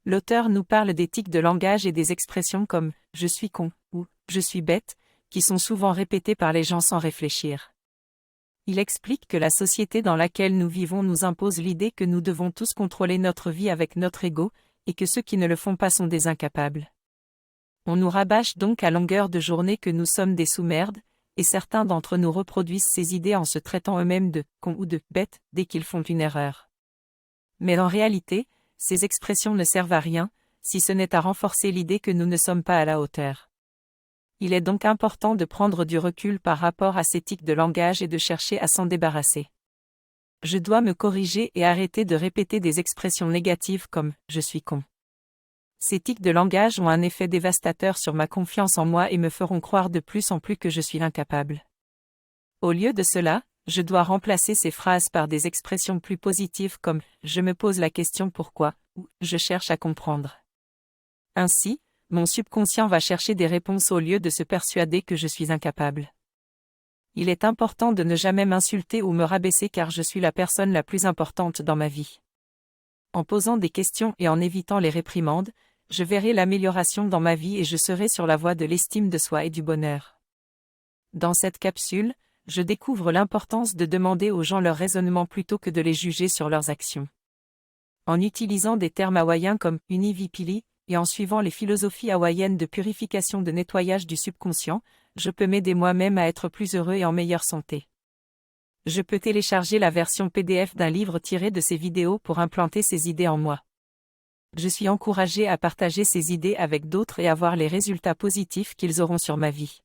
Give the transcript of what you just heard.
L'auteur nous parle des tics de langage et des expressions comme « je suis con » ou « je suis bête », qui sont souvent répétées par les gens sans réfléchir. Il explique que la société dans laquelle nous vivons nous impose l'idée que nous devons tous contrôler notre vie avec notre ego, et que ceux qui ne le font pas sont des incapables. On nous rabâche donc à longueur de journée que nous sommes des sous-merdes, et certains d'entre nous reproduisent ces idées en se traitant eux-mêmes de « cons » ou de « bêtes » dès qu'ils font une erreur. Mais en réalité, ces expressions ne servent à rien, si ce n'est à renforcer l'idée que nous ne sommes pas à la hauteur. Il est donc important de prendre du recul par rapport à ces tics de langage et de chercher à s'en débarrasser. Je dois me corriger et arrêter de répéter des expressions négatives comme « je suis con ». Ces tics de langage ont un effet dévastateur sur ma confiance en moi et me feront croire de plus en plus que je suis incapable. Au lieu de cela, je dois remplacer ces phrases par des expressions plus positives comme « je me pose la question pourquoi » ou « je cherche à comprendre ». Ainsi, mon subconscient va chercher des réponses au lieu de se persuader que je suis incapable. Il est important de ne jamais m'insulter ou me rabaisser car je suis la personne la plus importante dans ma vie. En posant des questions et en évitant les réprimandes, je verrai l'amélioration dans ma vie et je serai sur la voie de l'estime de soi et du bonheur. Dans cette capsule, je découvre l'importance de demander aux gens leur raisonnement plutôt que de les juger sur leurs actions. En utilisant des termes hawaïens comme « univipili » et en suivant les philosophies hawaïennes de purification de nettoyage du subconscient, je peux m'aider moi-même à être plus heureux et en meilleure santé. Je peux télécharger la version PDF d'un livre tiré de ces vidéos pour implanter ces idées en moi. Je suis encouragé à partager ces idées avec d'autres et à voir les résultats positifs qu'ils auront sur ma vie.